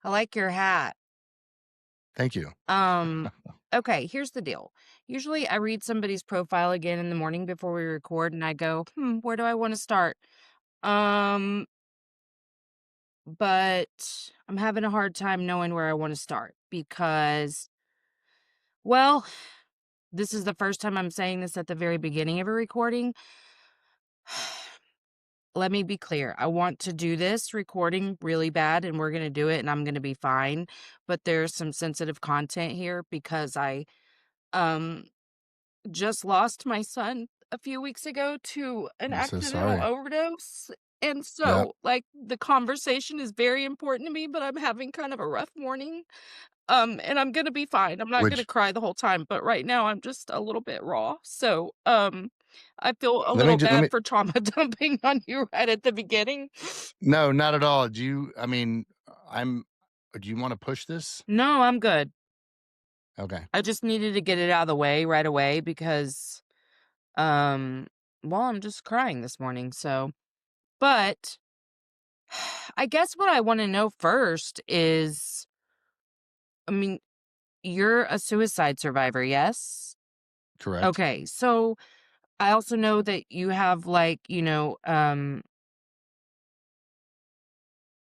I like your hat. Thank you. Um, okay, here's the deal. Usually I read somebody's profile again in the morning before we record and I go, where do I want to start? Um, but I'm having a hard time knowing where I want to start because, well, this is the first time I'm saying this at the very beginning of a recording. Let me be clear. I want to do this recording really bad and we're going to do it and I'm going to be fine. But there's some sensitive content here because I um just lost my son a few weeks ago to an I'm so accidental sorry. overdose. And Yep. so, like, the conversation is very important to me, but I'm having kind of a rough morning. And I'm gonna be fine. I'm not gonna Which cry the whole time, but right now I'm just a little bit raw. So, I feel a let me little ju- let bad me for trauma dumping on you right at the beginning. No, not at all. I'm do you want to push this? No, I'm good. Okay. I just needed to get it out of the way right away because, um, well, I'm just crying this morning. So, but I guess what I want to know first is, I mean, you're a suicide survivor, yes? Correct. Okay. So I also know that you have like,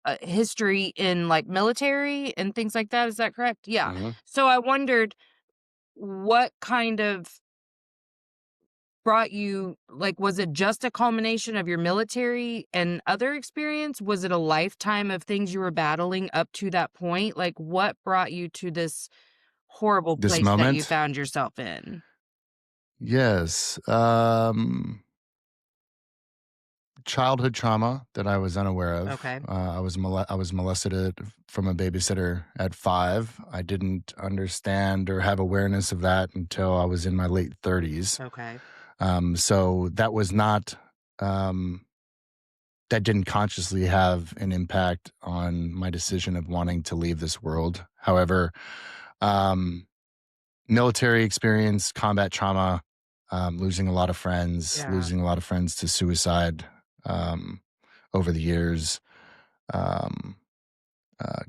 a history in like military and things like that. Is that correct? Yeah. Hmm. So I wondered what kind of brought you like, was it just a culmination of your military and other experience? Was it a lifetime of things you were battling up to that point? Like, what brought you to this horrible This place that you moment? found yourself in? Yes. Childhood trauma that I was unaware of. Okay. I was molested from a babysitter at 5. I didn't understand or have awareness of that until I was in my late 30s. Okay. So that was not um, that didn't consciously have an impact on my decision of wanting to leave this world. However, um, military experience, combat trauma, Yeah. losing a lot of friends to suicide um, over the years, um,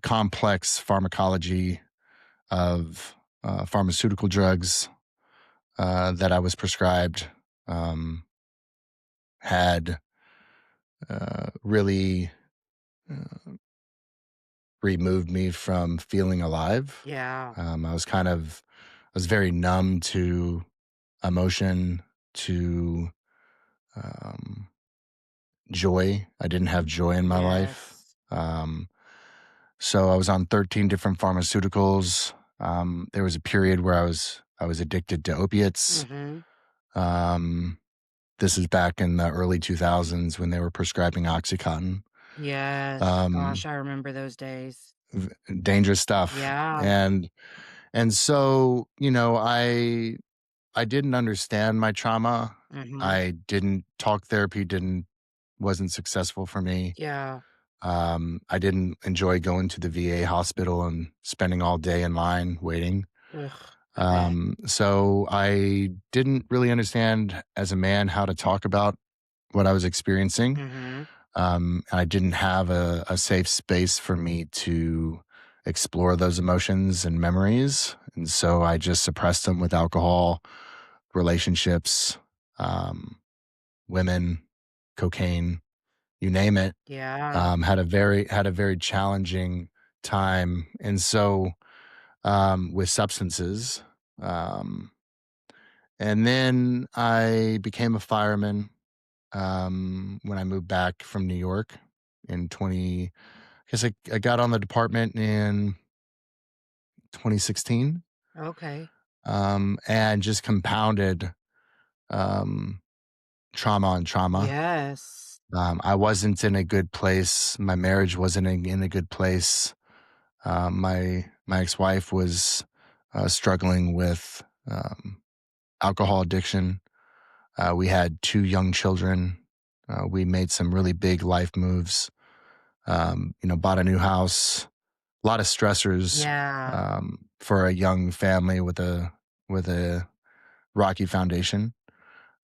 complex pharmacology of pharmaceutical drugs that I was prescribed had really uh, removed me from feeling alive. Yeah. I was very numb to emotion, to um, joy. I didn't have joy in my life. Yes. Um, so I was on 13 different pharmaceuticals. There was a period where I was addicted to opiates. Mhm. Um, this is back in the early 2000s when they were prescribing OxyContin. Yes. Gosh, Um, I remember those days. Dangerous stuff. Yeah. And so, I didn't understand my trauma. Mhm. I didn't talk therapy didn't wasn't successful for me. Yeah. I didn't enjoy going to the VA hospital and spending all day in line waiting. Ugh, I bet. So I didn't really understand as a man how to talk about what I was experiencing. Mhm. I didn't have a safe space for me to explore those emotions and memories. And so I just suppressed them with alcohol, relationships, um, women, cocaine, you name it. Yeah. Had a very challenging time. And so with substances, um, and then I became a fireman when I moved back from New York in 20. I guess I got on the department in 2016, Okay. and just compounded um, trauma on trauma. Yes. I wasn't in a good place. My marriage wasn't in a good place. My ex wife was struggling with alcohol addiction. We had 2 young children. We made some really big life moves. Bought a new house. A lot of stressors Yeah. for a young family with a rocky foundation.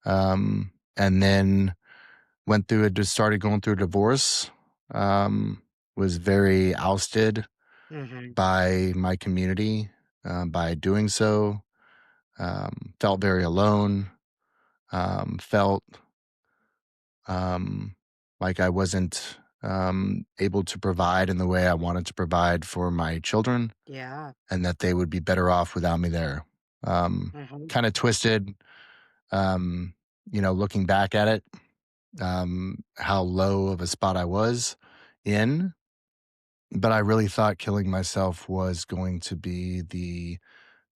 And then just started going through a divorce. Was very ousted. Mhm. by my community. By doing so, felt very alone, felt um, like I wasn't able to provide in the way I wanted to provide for my children, Yeah. and that they would be better off without me there. Mhm. Kind of twisted, um, looking back at it, how low of a spot I was in. But I really thought killing myself was going to be the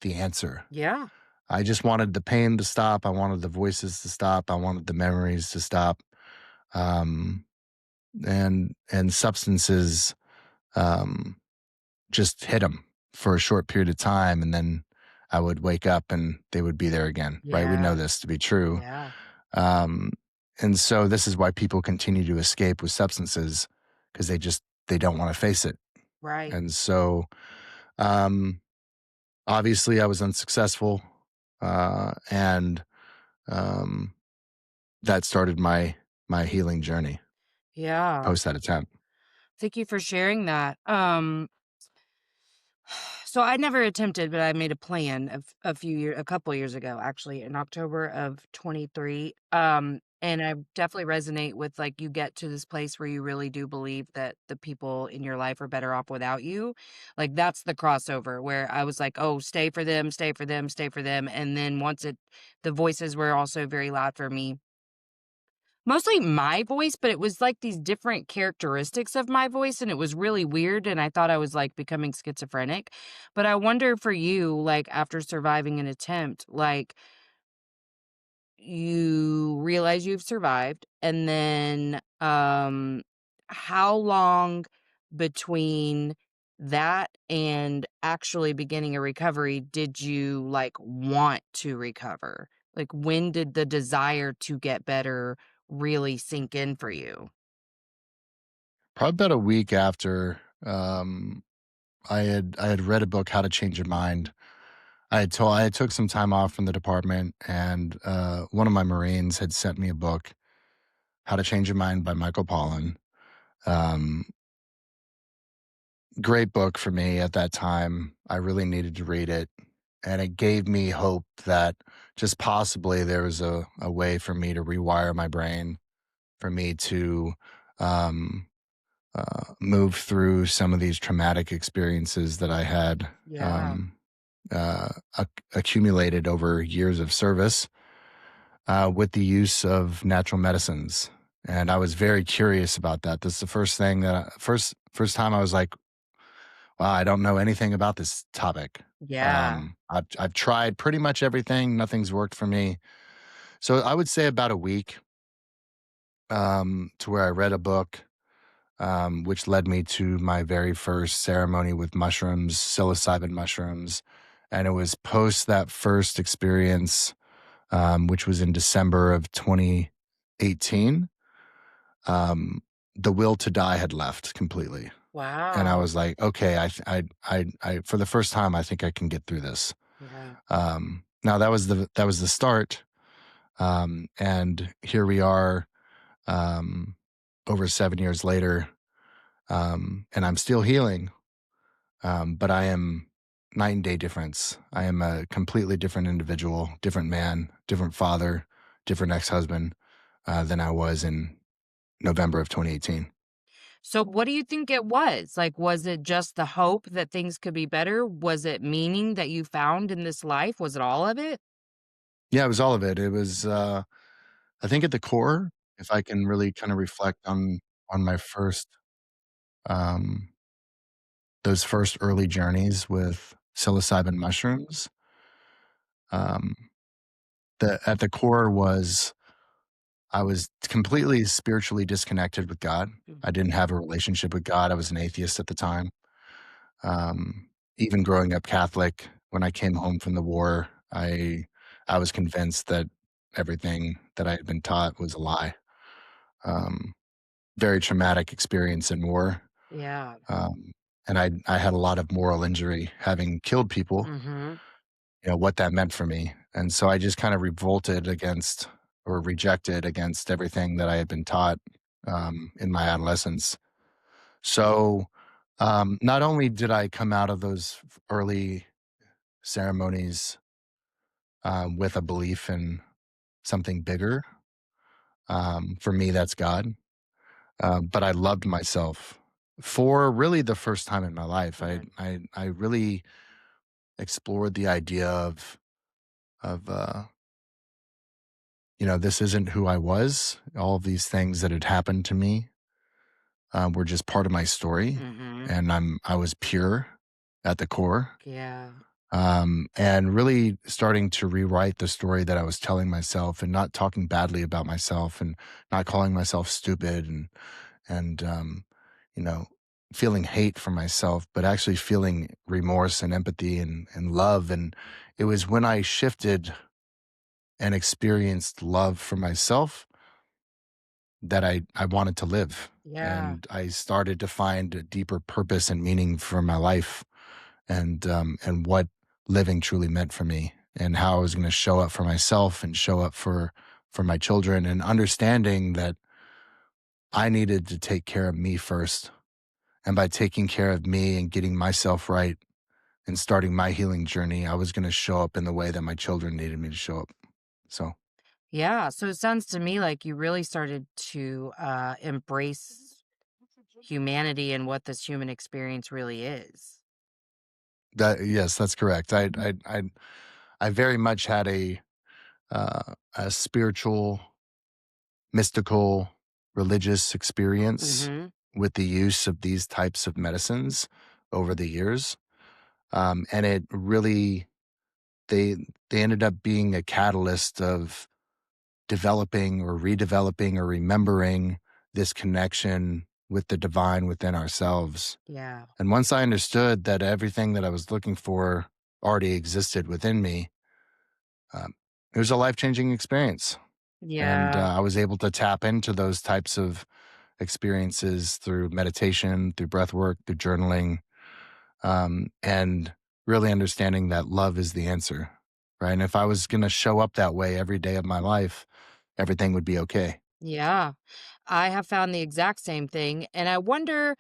answer. Yeah. I just wanted the pain to stop. I wanted the voices to stop. I wanted the memories to stop. Um, and substances um, just hit them for a short period of time, and then I would wake up and they would be there again. Right? We know Yeah. this to be true. Yeah. Um, and so this is why people continue to escape with substances, because they don't want to face it. Right. And so um, obviously I was unsuccessful, and um, that started my healing journey Yeah. post that attempt. Thank you for sharing that. So I never attempted, but I made a plan a couple years ago, actually, in October of 23. And I definitely resonate with like you get to this place where you really do believe that the people in your life are better off without you. Like that's the crossover where I was like, oh, stay for them, stay for them, stay for them. And then the voices were also very loud for me. Mostly my voice, but it was, like, these different characteristics of my voice, and it was really weird, and I thought I was, like, becoming schizophrenic. But I wonder for you, like, after surviving an attempt, like, you realize you've survived, and then, how long between that and actually beginning a recovery did you, like, want to recover? Like, when did the desire to get better really sink in for you? Probably about a week after, I had read a book, How to Change Your Mind. I had took some time off from the department, and one of my Marines had sent me a book, How to Change Your Mind by Michael Pollan. Um, Great book for me at that time. I really needed to read it, and it gave me hope that just possibly there was a way for me to rewire my brain, for me to um, move through some of these traumatic experiences that I had Yeah, um, accumulated over years of service, with the use of natural medicines. And I was very curious about that. This is the first thing first time I was like, wow, I don't know anything about this topic. yeah. I've tried pretty much everything. Nothing's worked for me. So I would say about a week, to where I read a book, which led me to my very first ceremony with mushrooms, psilocybin mushrooms. And it was post that first experience, which was in December of 2018. Um, the will to die had left completely. And I Wow. was like, okay, for the first time, I think I can get through this. Yeah. Now that was the start. And here we are, um, over 7 years later, and I'm still healing. But I am night and day difference. I am a completely different individual, different man, different father, different ex-husband, than I was in November of 2018. So what do you think it was? Like, was it just the hope that things could be better? Was it meaning that you found in this life? Was it all of it? Yeah, it was all of it. It was, I think at the core, if I can really kind of reflect on my first, um, those first early journeys with psilocybin mushrooms, um, at the core was I was completely spiritually disconnected with God. Mm. I didn't have a relationship with God. I was an atheist at the time. Um, Even growing up Catholic, when I came home from the war, I was convinced that everything that I had been taught was a lie. Um, Very traumatic experience in war, Yeah. um, and I had a lot of moral injury having killed people. Mhm. What that meant for me, and so I just kind of revolted against or rejected against everything that I had been taught, in my adolescence. So Not only did I come out of those early ceremonies with a belief in something bigger, for me, that's God. But I loved myself for really the first time in my life. I Good. I I really explored the idea of this isn't who I was. All of these things that had happened to me were just part of my story, Mhm. and I was pure at the core. Yeah. And really starting to rewrite the story that I was telling myself, and not talking badly about myself, and not calling myself stupid, and you know feeling hate for myself, but actually feeling remorse and empathy and love. And it was when I shifted and experienced love for myself that I wanted to live, Yeah. and I started to find a deeper purpose and meaning for my life, and what living truly meant for me, and how I was going to show up for myself and show up for my children, and understanding that I needed to take care of me first. And by taking care of me and getting myself right and starting my healing journey, I was going to show up in the way that my children needed me to show up. So Yeah, so it sounds to me like you really started to, embrace humanity and what this human experience really is. that yes, that's correct. I very much had a spiritual, mystical, religious experience Mhm. with the use of these types of medicines over the years, and it really they they ended up being a catalyst of developing or redeveloping or remembering this connection with the divine within ourselves. Yeah. And once I understood that everything that I was looking for already existed within me, it was a life changing experience. And Yeah. I was able to tap into those types of experiences through meditation, through breath work, through journaling, and really understanding that love is the answer. Right. And if I was going to show up that way every day of my life, everything would be okay. Yeah. I have found the exact same thing, and I wonder,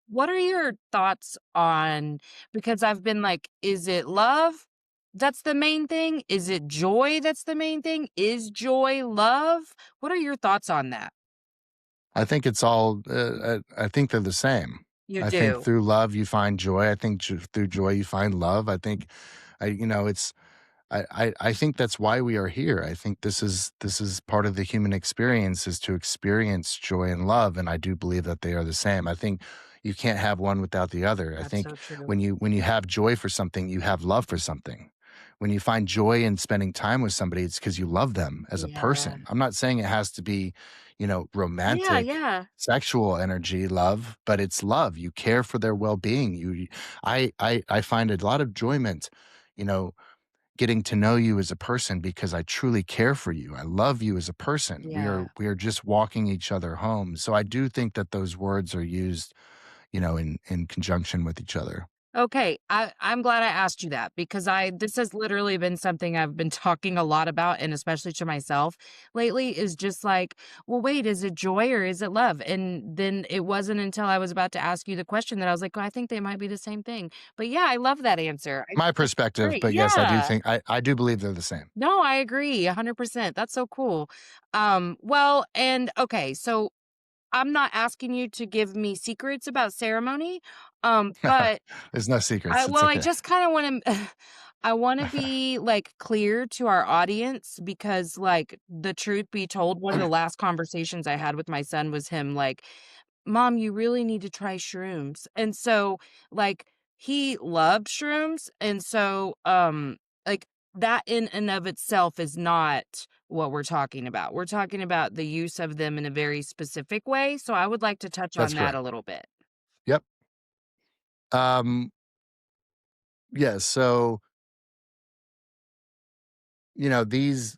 what are your thoughts on, because I've been like, is it love that's the main thing? Is it joy that's the main thing? Is joy love? What are your thoughts on that? I think it's all, I think they're the same. You I think do. through love you find joy. I think through joy you find love. I think, it's, I think that's why we are here. I think this is part of the human experience, is to experience joy and love, and I do believe that they are the same. I think you can't have one without the other. I That's think so true. when you have joy for something, you have love for something. When you find joy in spending time with somebody, it's because you love them as a Yeah. person. I'm not saying it has to be, Yeah, romantic, yeah. sexual energy love, but it's love. You care for their well-being. I find a lot of enjoyment, you know, getting to know you as a person, because I truly care for you. I love you as a person. We are Yeah. we are just walking each other home. So I do think that those words are used, in conjunction with each other. Okay, I'm glad I asked you that, because I this has literally been something I've been talking a lot about, and especially to myself lately, is just like, well, wait, is it joy or is it love? And then it wasn't until I was about to ask you the question that I was like, oh, I think they might be the same thing. But yeah, I love that answer. I My think that's perspective, great. but yes, Yeah. I do believe they're the same. No, I agree 100%. That's so cool. Well, and okay, so I'm not asking you to give me secrets about ceremony. But There's no secrets. It's I okay. just kinda wanna I wanna be, like, clear to our audience, because, like, the truth be told, one of the last conversations I had with my son was him like, "Mom, you really need to try shrooms." And so, like, he loved shrooms, and so, like, that in and of itself is not what we're talking about. We're talking about the use of them in a very specific way, so I would like to touch That's on that correct. a little bit. Yep. Um, yeah, so, these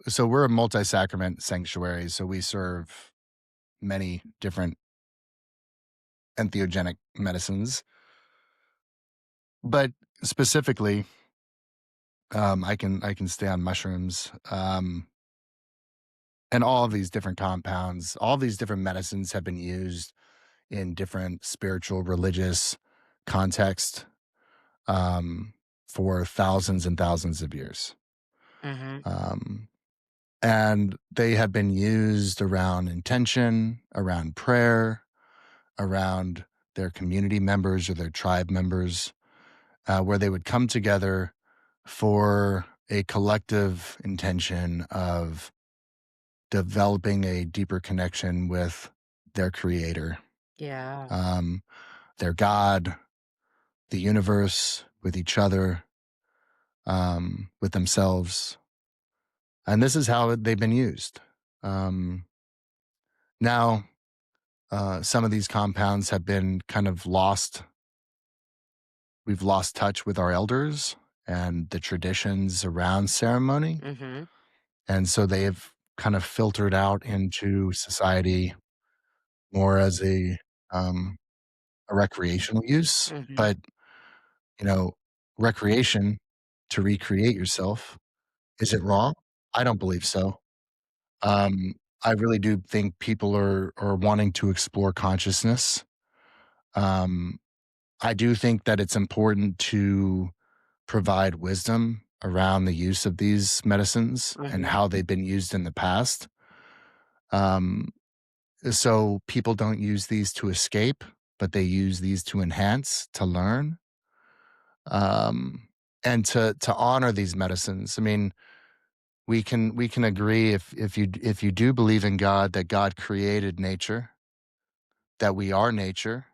so we're a multi-sacrament sanctuary, so we serve many different entheogenic medicines. But specifically, I can stay on mushrooms, and all of these different compounds, all these different medicines have been used in different spiritual, religious context um, for thousands and thousands of years. Mhm. Um, and they have been used around intention, around prayer, around their community members or their tribe members, where they would come together for a collective intention of developing a deeper connection with their creator, Yeah. um, their God, the universe, with each other, with themselves. And this is how they've been used. Um, now, some of these compounds have been kind of lost. We've lost touch with our elders and the traditions around ceremony. Mhm. And so they have kind of filtered out into society more as um, a recreational use. Mhm. But, you know, recreation to recreate yourself, is it wrong? I don't believe so. Um, I really do think people are wanting to explore consciousness. Um, I do think that it's important to provide wisdom around the use of these medicines and Mhm. how they've been used in the past. Um, so people don't use these to escape, but they use these to enhance, to learn, um, and to honor these medicines. I mean, we can agree if you do believe in God, that God created nature, that we are nature,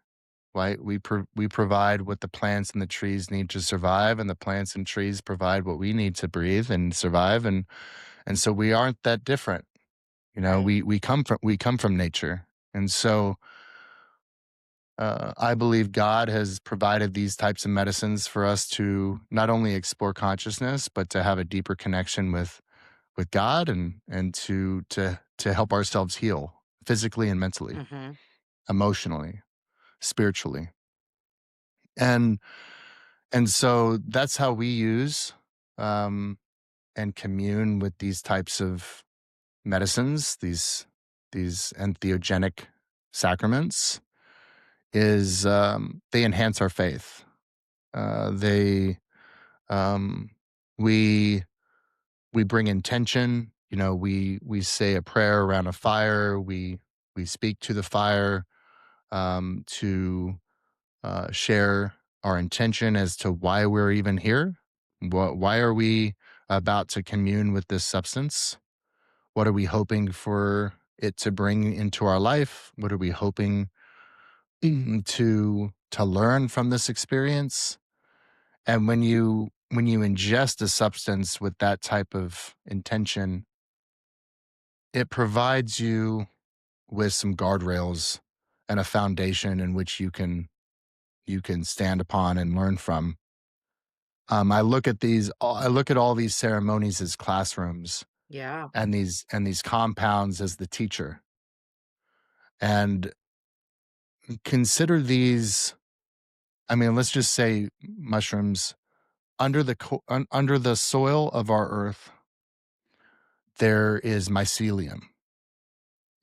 right? We provide what the plants and the trees need to survive, and the plants and trees provide what we need to breathe and survive, and so we aren't that different. You know, Right. we come from nature, and so I believe God has provided these types of medicines for us to not only explore consciousness, but to have a deeper connection with God, and to help ourselves heal physically and mentally, Mhm. emotionally, spiritually. And and so that's how we use um and commune with these types of medicines, these entheogenic sacraments, is they enhance our faith. They we we bring intention. You know, we say a prayer around a fire. We speak to the fire to share our intention as to why we're even here. Why are we about to commune with this substance? What are we hoping for it to bring into our life? What are we hoping to learn from this experience? And when you ingest a substance with that type of intention, it provides you with some guardrails and a foundation in which you can stand upon and learn from. I look at all these ceremonies as classrooms, Yeah. and these compounds as the teacher. And consider these, I mean, let's just say mushrooms under the soil of our earth, there is mycelium,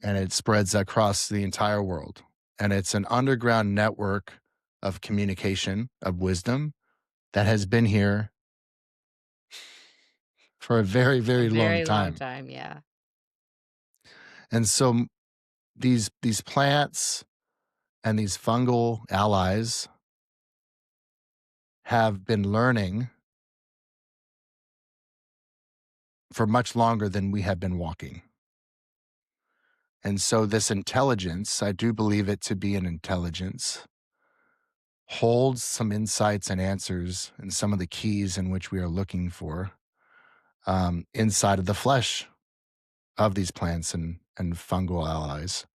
and it spreads across the entire world. And it's an underground network of communication, of wisdom, that has been here for a very, A very long very long time. time, yeah. And so these plants and these fungal allies have been learning for much longer than we have been walking. And so this intelligence, I do believe it to be an intelligence, holds some insights and answers and some of the keys in which we are looking for inside of the flesh of these plants and fungal allies.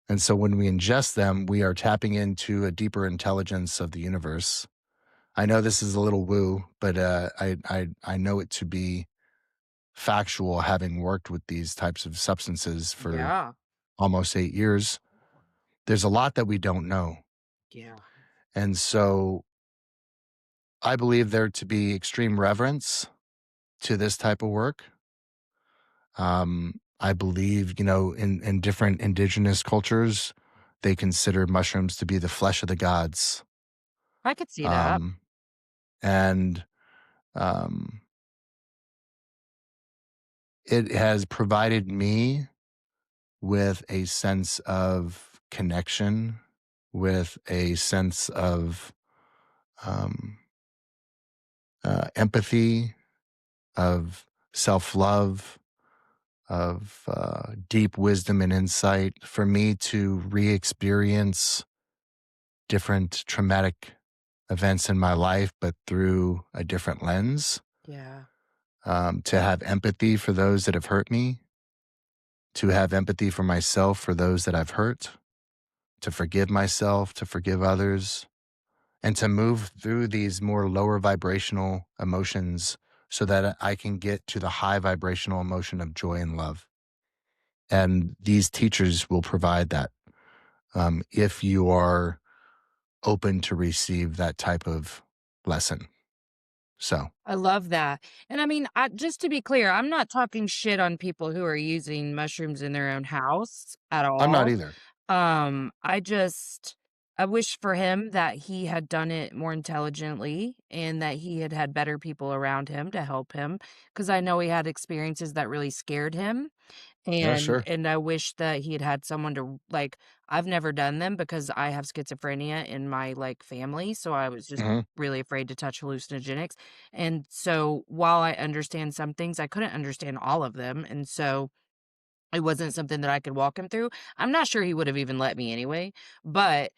And so when we ingest them, we are tapping into a deeper intelligence of the universe. I know this is a little woo, but I know it to be factual, having worked with these types of substances for Yeah. almost 8 years. There's a lot that we don't know. Yeah. And so I believe there to be extreme reverence to this type of work. I believe, in different indigenous cultures, they consider mushrooms to be the flesh of the gods. I could see that. Um, and um, it has provided me with a sense of connection, with a sense of um, empathy, of self love, of deep wisdom and insight for me to re experience different traumatic events in my life, but through a different lens, Yeah. to have empathy for those that have hurt me, to have empathy for myself for those that I've hurt, to forgive myself, to forgive others, and to move through these more lower vibrational emotions so that I can get to the high vibrational emotion of joy and love. And these teachers will provide that if you are open to receive that type of lesson. So I love that. And I mean, just to be clear, I'm not talking shit on people who are using mushrooms in their own house at I'm not all. either. I just I wish for him that he had done it more intelligently and that he had had better people around him to help him because I know he had experiences that really scared him. Yeah, And sure. and I wish that he had someone to like I've never done them because I have schizophrenia in my, like, family, so I was just Hmm. really afraid to touch hallucinogenics, and so while I understand some things, I couldn't understand all of them, and so it wasn't something that I could walk him through. I'm not sure he would have even let me anyway, but,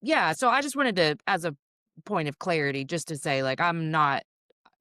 yeah, so I just wanted to as a point of clarity, just to say, like, I'm not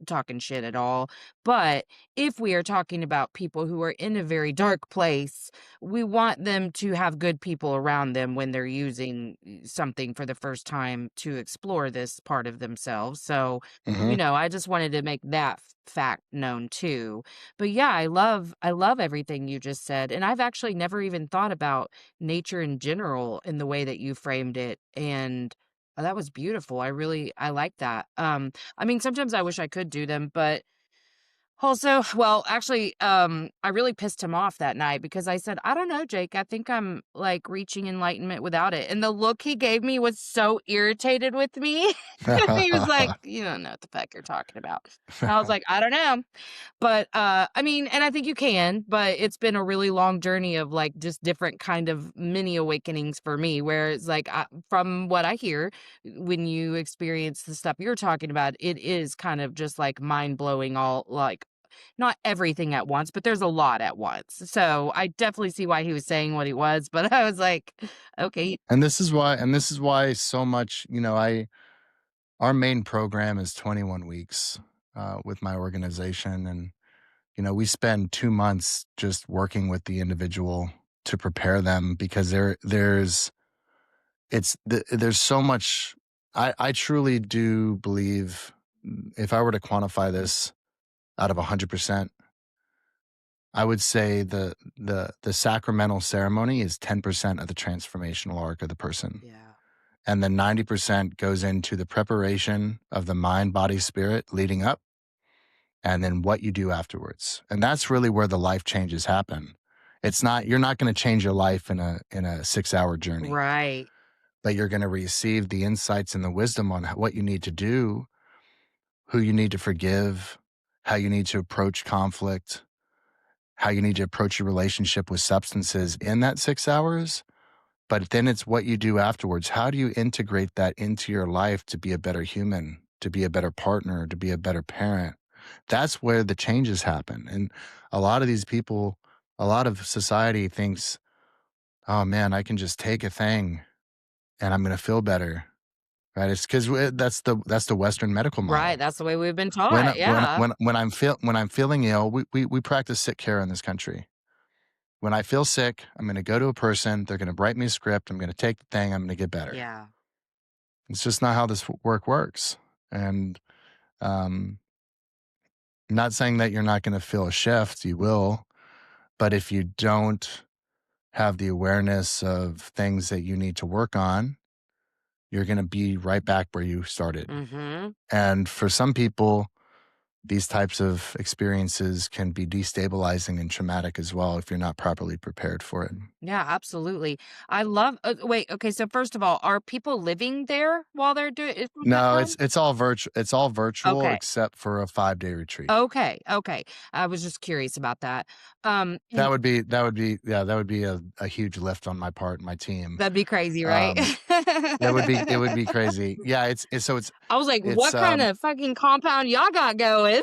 talking shit at all. But if we are talking about people who are in a very dark place, we want them to have good people around them when they're using something for the first time to explore this part of themselves. So, Hmm. I just wanted to make that fact known too. But yeah, I love everything you just said. And I've actually never even thought about nature in general in the way that you framed it. And that was beautiful. I like that. I mean, sometimes I wish I could do them, but also, well, actually, I really pissed him off that night because I said, "I don't know, Jake. I think I'm like reaching enlightenment without it." And the look he gave me was so irritated with me. He was like, "You don't know what the fuck you're talking about." I was like, "I don't know." But, I mean, and I think you can, but it's been a really long journey of, like, just different kind of mini awakenings for me, where it's like, from what I hear, when you experience the stuff you're talking about, it is kind of just, like, mind-blowing all like, not everything at once, but there's a lot at once. So, I definitely see why he was saying what he was, but I was like, "Okay." And this is why so much, I our main program is 21 weeks with my organization. And, we spend 2 months just working with the individual to prepare them because there's so much. I truly do believe if I were to quantify this out of 100%, I would say the sacramental ceremony is 10% of the transformational arc of the person. Yeah. And then 90% goes into the preparation of the mind, body, spirit leading up, and then what you do afterwards. And that's really where the life changes happen. You're not going to change your life in a 6 hour journey, Right. but you're going to receive the insights and the wisdom on what you need to do, who you need to forgive, how you need to approach conflict, how you need to approach your relationship with substances in that 6 hours. But then it's what you do afterwards. How do you integrate that into your life to be a better human, to be a better partner, to be a better parent? That's where the changes happen. And a lot of these people, a lot of society thinks, oh man, I can just take a thing and I'm going to feel better. Right? It's because that's the Western medical Right, model. that's the way we've been When taught, when yeah. when I'm feeling ill, we practice sick care in this country. When I feel sick, I'm going to go to a person. They're going to write me a script. I'm going to take the thing. I'm going to get better. Yeah. It's just not how this work works. And um, not saying that you're not going to feel a shift. You will. But if you don't have the awareness of things that you need to work on, you're going to be right back where you started. Mhm. And for some people, these types of experiences can be destabilizing and traumatic as well if you're not properly prepared for it. Yeah, absolutely. I love wait, okay, so first of all, are people living there while they're doing it from that No, time? it's all virtual Okay. except for a 5-day retreat. Okay, okay. I was just curious about that. And That would be a huge lift on my part and my team. that'd be crazy, right? Um, it would be crazy. Yeah, I was like, it's, "What kinda fucking compound y'all got going?"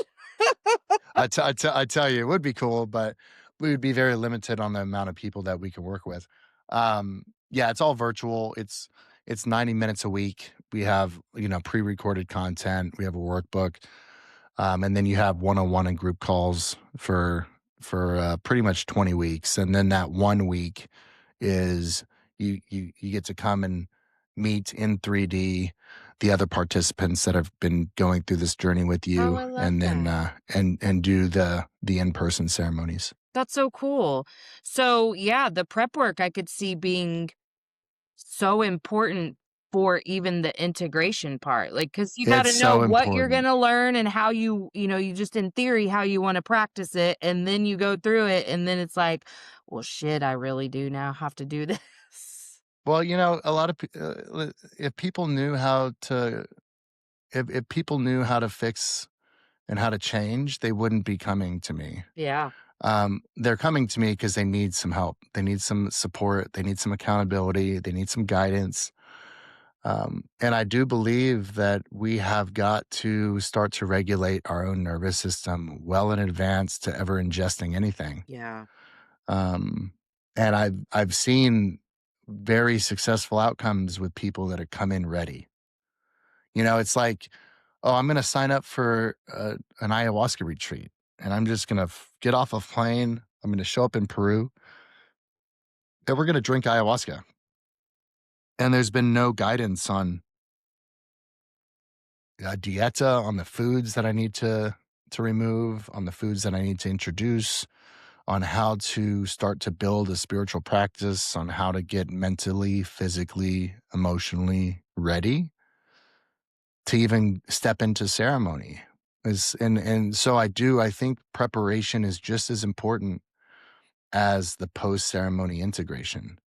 I tell you, it would be cool, but we would be very limited on the amount of people that we can work with. Yeah, it's all virtual. It's 90 minutes a week. We have, pre-recorded content. We have a workbook. And then you have one-on-one and group calls for pretty much 20 weeks. And then that 1 week is you get to come and meet in 3D the other participants that have been going through this journey with Oh, you, I love and then that. and do the in-person ceremonies. That's so cool. So, yeah, the prep work I could see being so important for even the integration part, like, because you It's gotta know so what you're important. gonna learn and how you just in theory, how you wanna practice it, and then you go through it, and then it's like, "Well, shit, I really do now have to do this." Well, a lot of if people knew how to if people knew how to fix and how to change, they wouldn't be coming to me. Yeah, They're coming to me because they need some help. They need some support. They need some accountability. They need some guidance. And I do believe that we have got to start to regulate our own nervous system well in advance to ever ingesting anything. yeah, Um, and I've seen very successful outcomes with people that have come in ready. It's like, oh, I'm going to sign up for an ayahuasca retreat, and I'm just going to get off a plane. I'm going to show up in Peru, and we're going to drink ayahuasca. And there's been no guidance on dieta, on the foods that I need to remove, on the foods that I need to introduce, on how to start to build a spiritual practice, on how to get mentally, physically, emotionally ready to even step into ceremony. And so I think preparation is just as important as the post ceremony integration.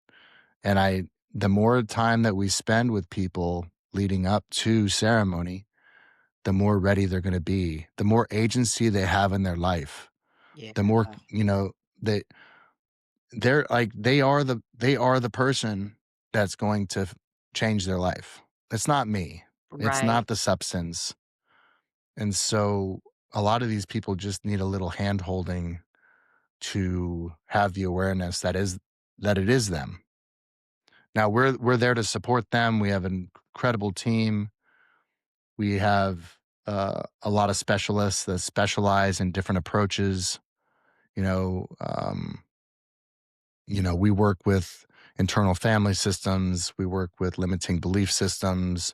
And the more time that we spend with people leading up to ceremony, the more ready they're going to be, the more agency they have in their life, yeah, the more, they they are the person that's going to change their life. It's not me. It's right. not the substance. And so a lot of these people just need a little hand holding to have the awareness that it is them. Now we're there to support them. We have an incredible team. We have a lot of specialists that specialize in different approaches. You know, um, we work with internal family systems. We work with limiting belief systems.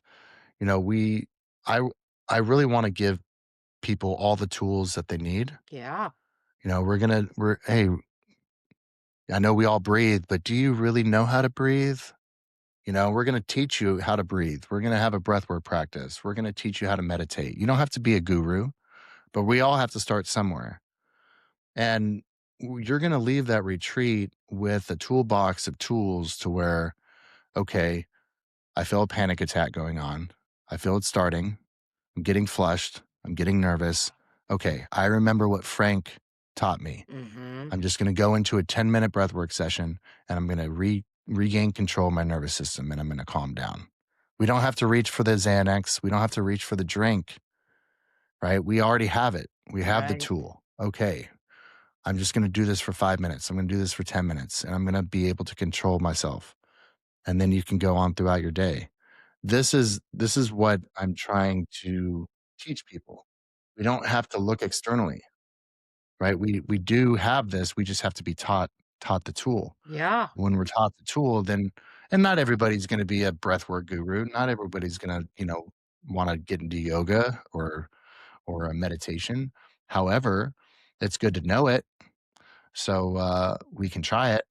You know, we I I really want to give people all the tools that they need. Yeah, Hey, I know we all breathe, but do you really know how to breathe? We're going to teach you how to breathe. We're going to have a breathwork practice. We're going to teach you how to meditate. You don't have to be a guru, but we all have to start somewhere. And you're going to leave that retreat with a toolbox of tools to where, okay, I feel a panic attack going on. I feel it starting. I'm getting flushed. I'm getting nervous. Okay, I remember what Frank taught me. mhm, I'm just going to go into a 10-minute breathwork session, and I'm going to regain control of my nervous system, and I'm going to calm down. We don't have to reach for the Xanax. We don't have to reach for the drink, right? We already have it. We have the right. tool. Okay, I'm just going to do this for 5 minutes. I'm going to do this for 10 minutes, and I'm going to be able to control myself. And then you can go on throughout your day. This is what I'm trying to teach people. We don't have to look externally, right? We do have this. We just have to be taught the tool. Yeah, When we're taught the tool, then and not everybody's going to be a breathwork guru. Not everybody's going to, want to get into yoga or a meditation. However, it's good to know it so we can try it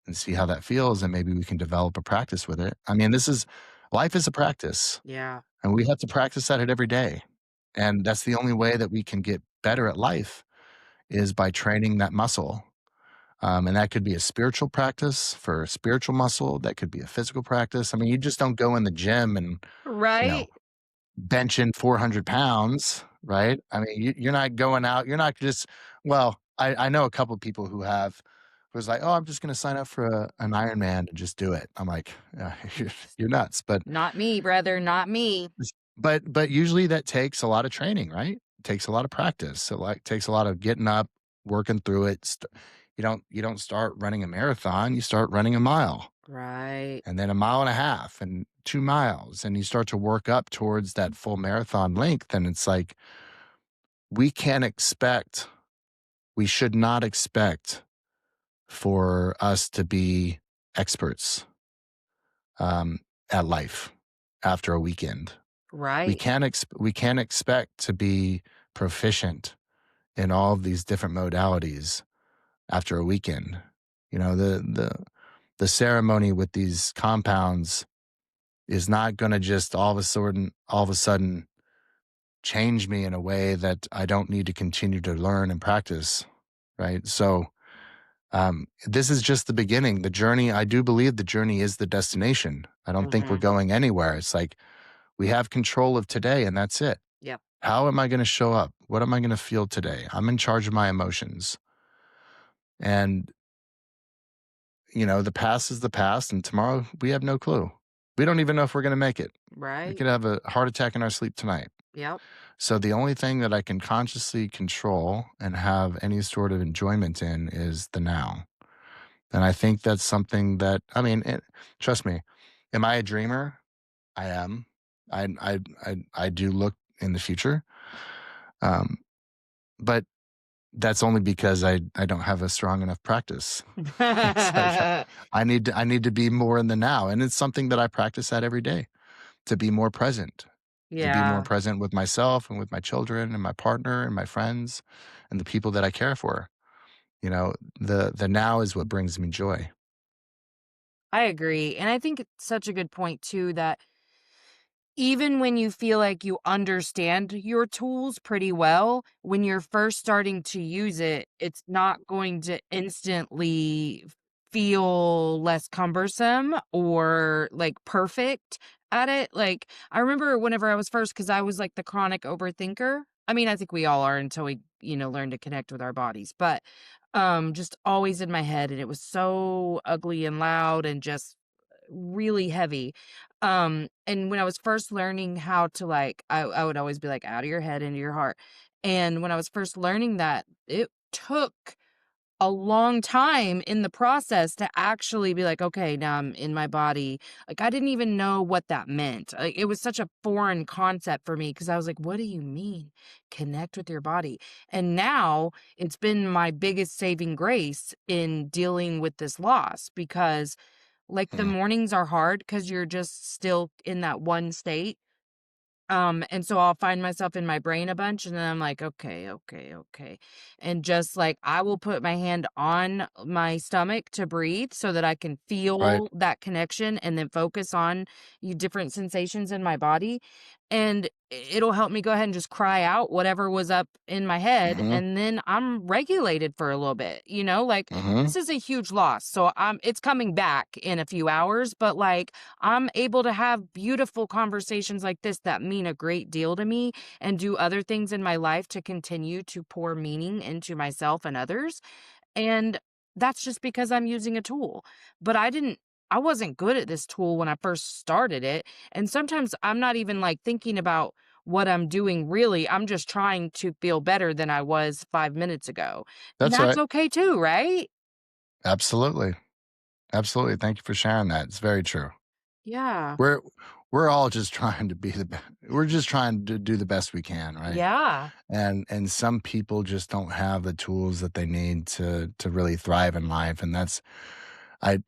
and see how that feels, and maybe we can develop a practice with it. I mean, this is life is a practice, yeah. and we have to practice at it every day. And that's the only way that we can get better at life is by training that muscle. And that could be a spiritual practice for spiritual muscle. That could be a physical practice. I mean, you just don't go in the gym and, you know, Right? benching 400 pounds, right? I mean, you're not going out. You're not just, well, I know a couple of people who have, who was like, oh, I'm just going to sign up for an Ironman and just do it. I'm like, you're nuts. Not me, brother, not me. But usually that takes a lot of training, right? It takes a lot of practice. So like takes a lot of getting up, working through it. You don't start running a marathon, you start running a mile Right. and then a mile and a half and 2 miles and you start to work up towards that full marathon length and it's like we can't expect we should not expect for us to be experts at life after a weekend. Right. We can't expect to be proficient in all of these different modalities after a weekend. You know, the ceremony with these compounds is not going to just all of a sudden change me in a way that I don't need to continue to learn and practice, right? So, this is just the beginning. The journey, I do believe the journey is the destination. I don't think we're Mhm. going anywhere. It's like we have control of today and that's it. Yep. How am I going to show up? What am I going to feel today? I'm in charge of my emotions. And, the past is the past, and tomorrow we have no clue. We don't even know if we're going to make it. We Right. could have a heart attack in our sleep tonight. Yep. So the only thing that I can consciously control and have any sort of enjoyment in is the now. And I think that's something that, I mean, trust me, am I a dreamer? I am. I do look in the future. Um, but that's only because I don't have a strong enough practice. It's like I need to be more in the now, and it's something that I practice at every day to be more present, to be more Yeah, present with myself and with my children and my partner and my friends and the people that I care for. You know, the now is what brings me joy. I agree, and I think it's such a good point too that even when you feel like you understand your tools pretty well, when you're first starting to use it, it's not going to instantly feel less cumbersome or like perfect at it. Like, I remember whenever I was first, because I was like the chronic overthinker. I mean, I think we all are until we, learn to connect with our bodies, but just always in my head. And it was so ugly and loud and just really heavy. And when I was first learning how to like I would always be like out of your head into your heart. And when I was first learning that, it took a long time in the process to actually be like, okay, now I'm in my body. Like I didn't even know what that meant. Like it was such a foreign concept for me because I was like, what do you mean connect with your body? And now it's been my biggest saving grace in dealing with this loss because like, the Mm, mornings are hard because 'cause you're just still in that one state, and so I'll find myself in my brain a bunch, and then I'm like, "Okay, okay, okay." And just, like, I will put my hand on my stomach to breathe so that I can right. feel that connection and then focus on you different sensations in my body, and it'll help me go ahead and just cry out whatever was up in my head, Mhm. and then I'm regulated for a little bit, Like, Mhm. this is a huge loss, so it's coming back in a few hours, but, like, I'm able to have beautiful conversations like this that mean a great deal to me and do other things in my life to continue to pour meaning into myself and others. And that's just because I'm using a tool. But I wasn't good at this tool when I first started it. And sometimes I'm not even like thinking about what I'm doing really. I'm just trying to feel better than I was 5 minutes ago. And That's that's right. okay too, right? Absolutely. Absolutely. Thank you for sharing that. It's very true. Yeah. We're we're all just trying to be we're just trying to do the best we can, right? Yeah. And some people just don't have the tools that they need to really thrive in life, and that's I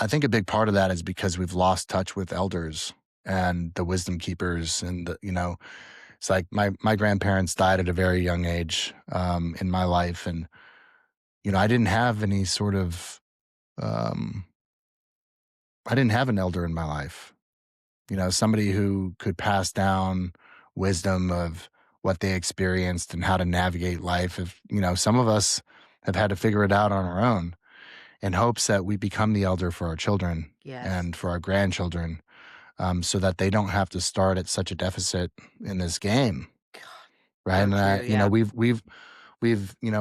I think a big part of that is because we've lost touch with elders and the wisdom keepers, and it's like my grandparents died at a very young age in my life, and I didn't have any sort of um, I didn't have an elder in my life. Somebody who could pass down wisdom of what they experienced and how to navigate life. If, some of us have had to figure it out on our own in hopes that we become the elder for our children Yes. and for our grandchildren, so that they don't have to start at such a deficit in this game. God, Right. so And true, yeah. we've,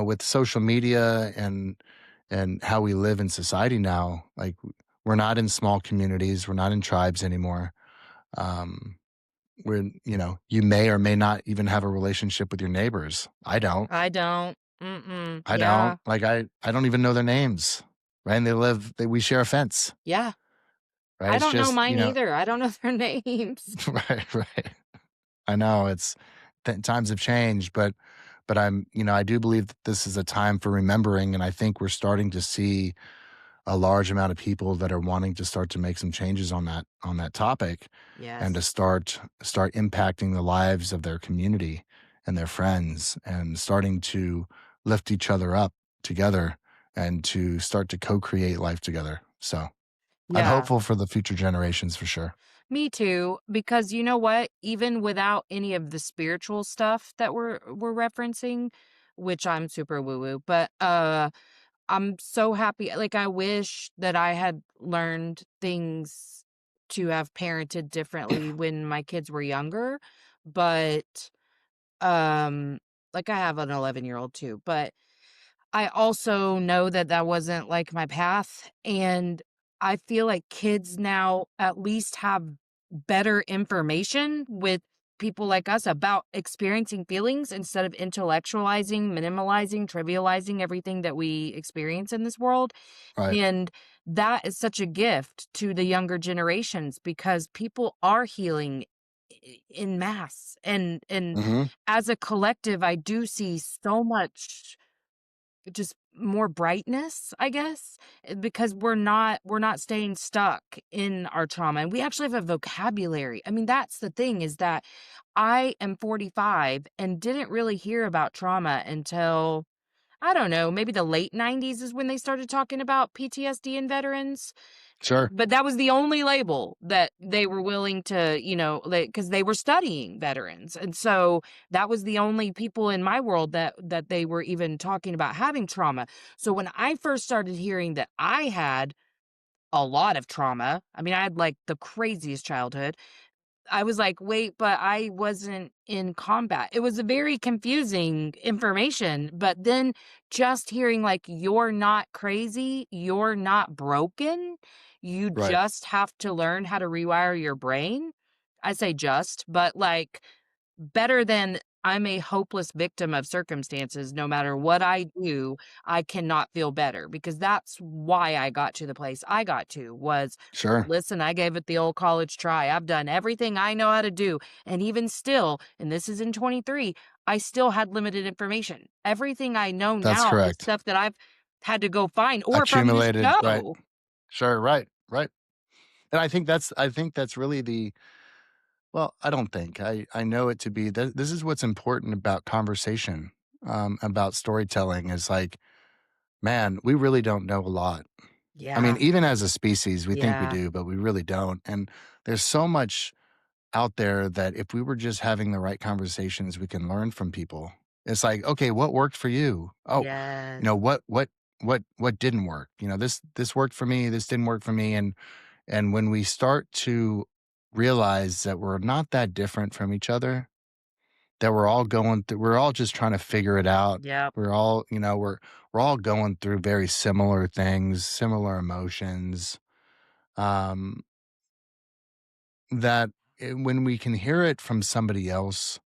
with social media and how we live in society now, like we're not in small communities, we're not in tribes anymore. Um, you may or may not even have a relationship with your neighbors. I don't. I don't. Mm-mm. I don't. Yeah. Like I don't even know their names. Right. And we share a fence. Yeah. Right. I It's don't know just, mine either. I don't know their names. right, right. I know times have changed, but I do believe that this is a time for remembering, and I think we're starting to see a large amount of people that are wanting to start to make some changes on that topic, and to Yes. start impacting the lives of their community and their friends, and starting to lift each other up together, and to start to co-create life together. So I'm Yeah. hopeful for the future generations for sure. Me too, because you know what? Even without any of the spiritual stuff that we're referencing, which I'm super woo-woo, but I'm so happy. Like I wish that I had learned things to have parented differently when my kids were younger, but um like I have an 11-year-old too, but I also know that that wasn't, like, my path, and I feel like kids now at least have better information with people like us about experiencing feelings instead of intellectualizing, minimalizing, trivializing everything that we experience in this world, Right. and that is such a gift to the younger generations because people are healing in mass, and Mhm. as a collective, I do see so much just more brightness, I guess, because we're not staying stuck in our trauma, and we actually have a vocabulary. I mean, that's the thing is that I am 45 and didn't really hear about trauma until, I don't know, maybe the late 90s is when they started talking about PTSD in veterans. Sure. But that was the only label that they were willing to, because they were studying veterans, and so that was the only people in my world that they were even talking about having trauma. So when I first started hearing that I had a lot of trauma, I mean, I had, like, the craziest childhood, I was like, "Wait, but I wasn't in combat." It was a very confusing information, but then just hearing like, "You're not crazy, you're not broken, you Right. just have to learn how to rewire your brain." I say just, but like better than I'm a hopeless victim of circumstances. No matter what I do, I cannot feel better because that's why I got to the place I got to was, Sure. listen, I gave it the old college try. I've done everything I know how to do. And even still, and this is in 23, I still had limited information. Everything I know That's now is correct. stuff that I've had to go find or from this Accumulated, right. show. Sure, right, right. And I think that's really I don't think. I know it to be this is what's important about conversation, about storytelling is like, man, we really don't know a lot. I mean, Yeah. even as a species, we think we Yeah. do, but we really don't. And there's so much out there that if we were just having the right conversations, we can learn from people. It's like, okay, what worked for you? Oh, Yes. what didn't work? This worked for me, this didn't work for me. And when we start to realize that we're not that different from each other, that we're all just trying to figure it out. Yep. We're all, we're all going through very similar things, similar emotions. Um, that when we can hear it from somebody else,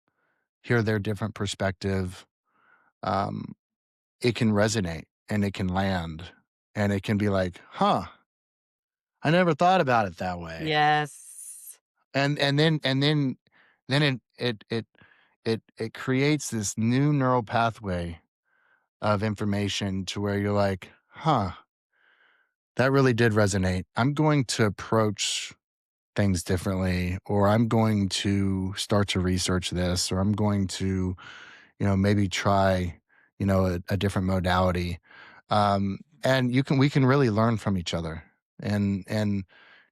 hear their different perspective, um, it can resonate and it can land and it can be like, huh, I never thought about it that way. Yes. And then it creates this new neural pathway of information to where you're like, huh, that really did resonate. I'm going to approach things differently, or I'm going to start to research this, or I'm going to, maybe try, a different modality. And we can really learn from each other. And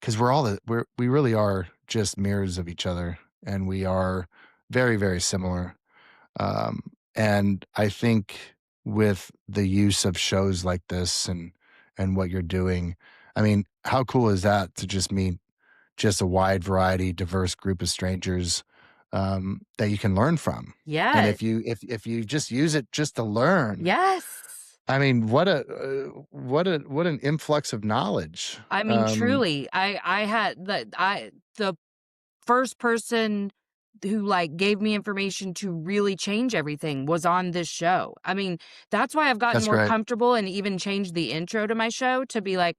because we really are just mirrors of each other, and we are very, very similar. And I think with the use of shows like this and what you're doing, I mean, how cool is that to just meet just a wide variety, diverse group of strangers that you can learn from. And Yes. if you just use it just to learn, Yes. I mean, what an influx of knowledge. I mean, truly, I had the first person who, like, gave me information to really change everything was on this show. I mean, that's why I've gotten That's more great. comfortable and even changed the intro to my show to be like,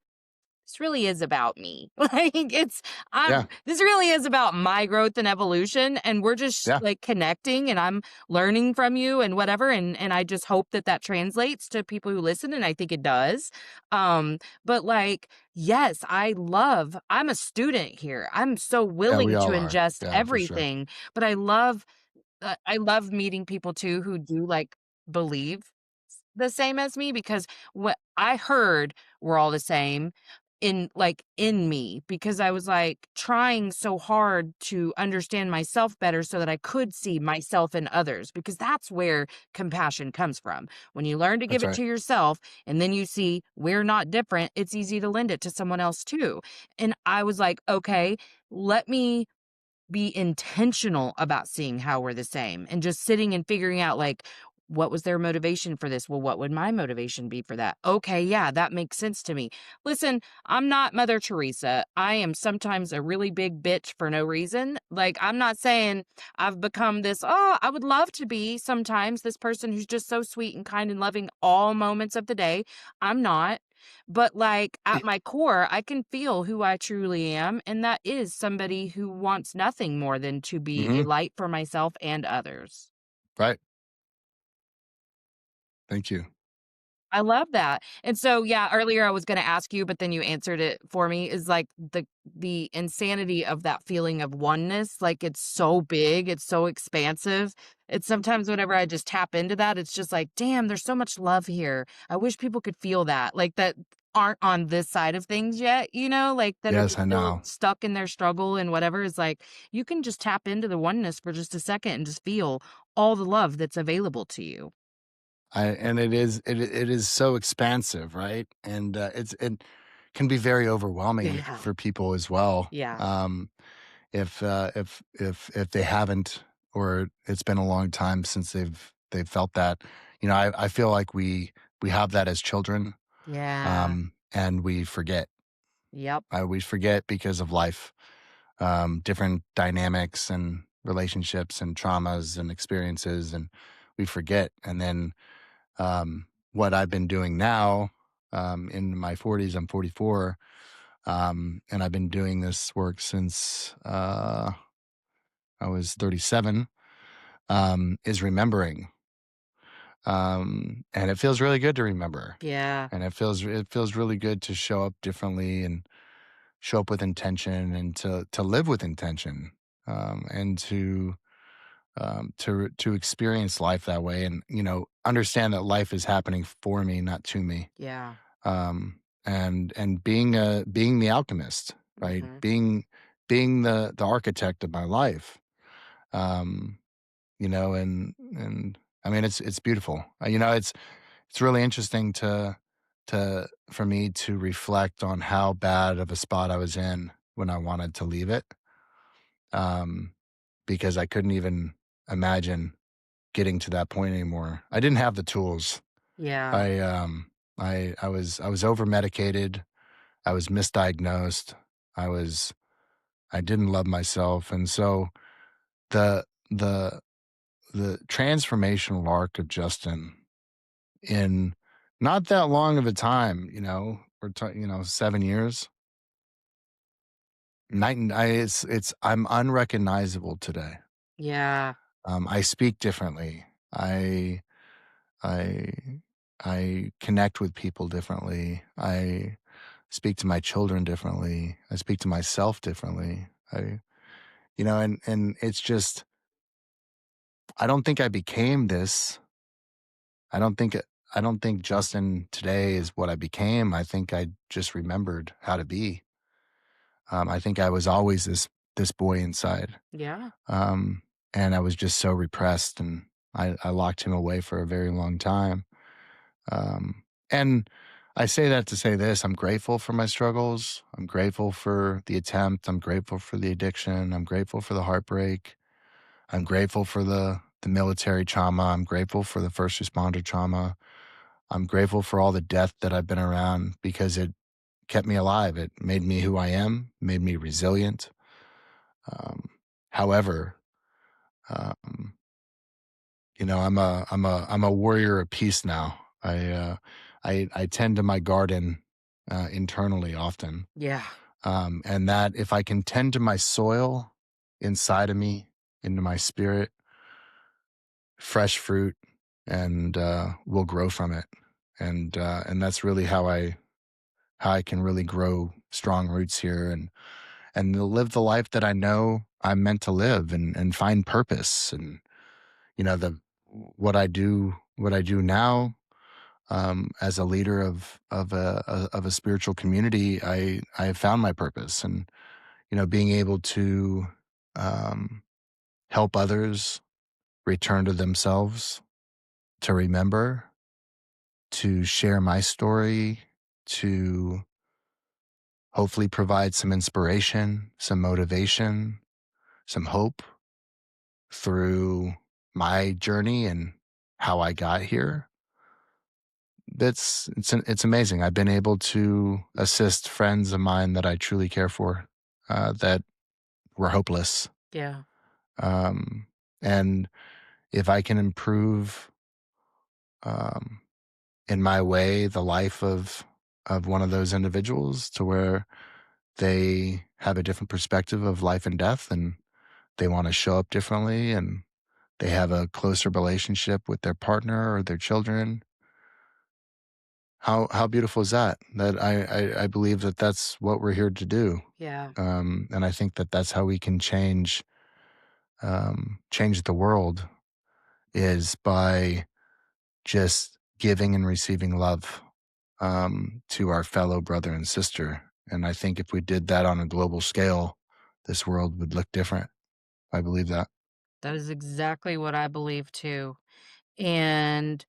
this really is about me. Like it's Yeah, this really is about my growth and evolution and we're just yeah, like connecting and I'm learning from you and whatever and I just hope that that translates to people who listen and I think it does. But like yes, I'm a student here. I'm so yeah. We willing to all are. ingest Yeah, for sure. everything, but I love meeting people too who do like believe the same as me because what I heard were all the same in me because I was like trying so hard to understand myself better so that I could see myself in others because that's where compassion comes from. When you learn to give That's it right. to yourself and then you see we're not different, it's easy to lend it to someone else too. And I was like, okay, let me be intentional about seeing how we're the same and just sitting and figuring out like what was their motivation for this? Well, what would my motivation be for that? Okay, yeah, that makes sense to me. Listen, I'm not Mother Teresa. I am sometimes a really big bitch for no reason. Like, I'm not saying I've become this, oh, I would love to be sometimes this person who's just so sweet and kind and loving all moments of the day. I'm not. But, like, at my core, I can feel who I truly am, and that is somebody who wants nothing more than to be a Hmm. light for myself and others. Right. Thank you. I love that. And so, yeah, earlier I was gonna ask you, but then you answered it for me, is like the insanity of that feeling of oneness, like, it's so big, it's so expansive. It's sometimes whenever I just tap into that, it's just like, "Damn, there's so much love here." I wish people could feel that, like, that aren't on this side of things yet, like, that are Yes, just I still know. stuck in their struggle and whatever, is like, you can just tap into the oneness for just a second and just feel all the love that's available to you. I and it is so expansive, right? And it can be very overwhelming Yeah. for people as well. Yeah. If they haven't or it's been a long time since they've felt that. I feel like we have that as children, Yeah. and we forget. Yep. We forget because of life, different dynamics and relationships and traumas and experiences, and we forget. And then what I've been doing now, in my 40s, I'm 44, and I've been doing this work since I was 37, is remembering. And it feels really good to remember. Yeah. And it feels really good to show up differently and show up with intention and to live with intention, and to experience life that way, and understand that life is happening for me, not to me. Yeah. And being the alchemist, right? Mhm. Being the architect of my life. Um, and I mean it's beautiful. It's really interesting to for me to reflect on how bad of a spot I was in when I wanted to leave it. Um, because I couldn't even imagine getting to that point anymore. I didn't have the tools. Yeah. I was over medicated. I was misdiagnosed. I was I didn't love myself, and so the the the transformational arc of Justin in not that long of a time, we're talking, 7 years. Night and I it's I'm unrecognizable today. Yeah. I speak differently. I I connect with people differently. I speak to my children differently. I speak to myself differently. And it's just, I don't think I became this. I don't think, I don't think Justin today is what I became. I think I just remembered how to be. I think I was always this boy inside. Yeah. Um, and I was just so repressed and I locked him away for a very long time. Um, and I say that to say this: I'm grateful for my struggles. I'm grateful for the attempt. I'm grateful for the addiction. I'm grateful for the heartbreak. I'm grateful for the military trauma. I'm grateful for the first responder trauma. I'm grateful for all the death that I've been around because it kept me alive. It made me who I am, made me resilient. Um, however, um, I'm a warrior of peace now. I tend to my garden internally often, Yeah. and that if I can tend to my soil inside of me, into my spirit, fresh fruit and will grow from it. And that's really how I can really grow strong roots here and to live the life that I know I'm meant to live and find purpose and the what I do now as a leader of a spiritual community. I have found my purpose and being able to um, help others return to themselves, to remember, to share my story, to hopefully provide some inspiration, some motivation, some hope through my journey and how I got here. It's amazing. I've been able to assist friends of mine that I truly care for, that were hopeless. Yeah. Um, and if I can improve, um, in my way the life of one of those individuals to where they have a different perspective of life and death and they want to show up differently and they have a closer relationship with their partner or their children. How beautiful is that? That I believe that that's what we're here to do. Yeah. And I think that that's how we can change the world is by just giving and receiving love to our fellow brother and sister. And I think if we did that on a global scale, this world would look different. I believe that. That is exactly what I believe too. And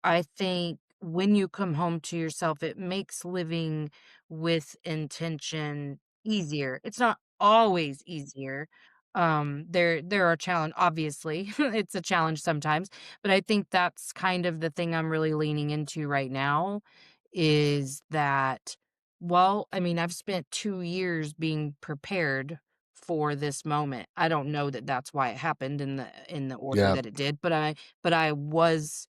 I think when you come home to yourself, it makes living with intention easier. It's not always easier. There are challenge obviously. It's a challenge sometimes, but I think that's kind of the thing I'm really leaning into right now is that well, I mean, I've spent 2 years being prepared for this moment. I don't know that that's why it happened in the order Yeah. that it did, but I was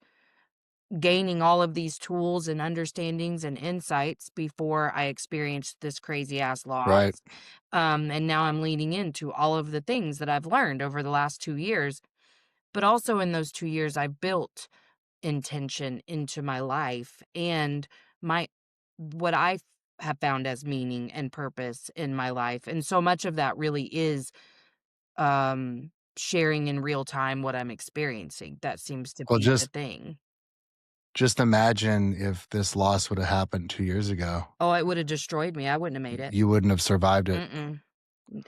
gaining all of these tools and understandings and insights before I experienced this crazy ass loss. Right. And now I'm leaning into all of the things that I've learned over the last 2 years. But also in those 2 years, I built intention into my life and my what have found as meaning and purpose in my life. And so much of that really is sharing in real time what I'm experiencing. That seems to Well, be the thing. just imagine if this loss would have happened 2 years ago. Oh, it would've destroyed me, I wouldn't have made it. You wouldn't have survived it. Mm-mm.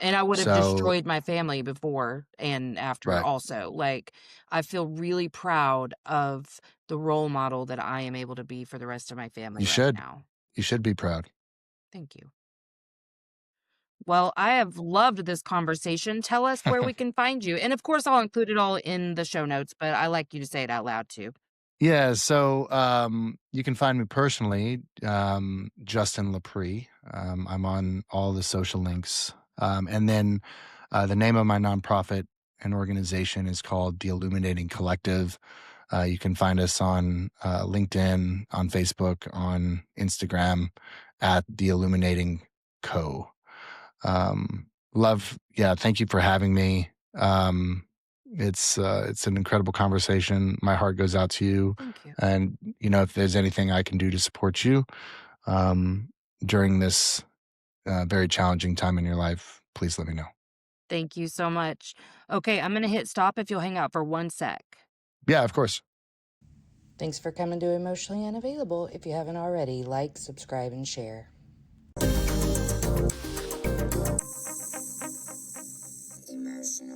And I would have So, destroyed my family before and after right. also, like, I feel really proud of the role model that I am able to be for the rest of my family You right should. now. You should be proud. Thank you. Well, I have loved this conversation. Tell us where we can find you, and of course, I'll include it all in the show notes, but I like you to say it out loud too. Yeah, so you can find me personally, Justin LaPree. I'm on all the social links. And then the name of my nonprofit and organization is called The Illuminating Collective. You can find us on LinkedIn, on Facebook, on Instagram at The Illuminating Co. Yeah, thank you for having me. It's an incredible conversation. My heart goes out to you, Thank you. and if there's anything I can do to support you um, during this very challenging time in your life, please let me know. Thank you so much. Okay, I'm gonna hit stop if you'll hang out for 1 sec. Yeah, of course. Thanks for coming to Emotionally Unavailable. If you haven't already, like, subscribe, and share. Emotionally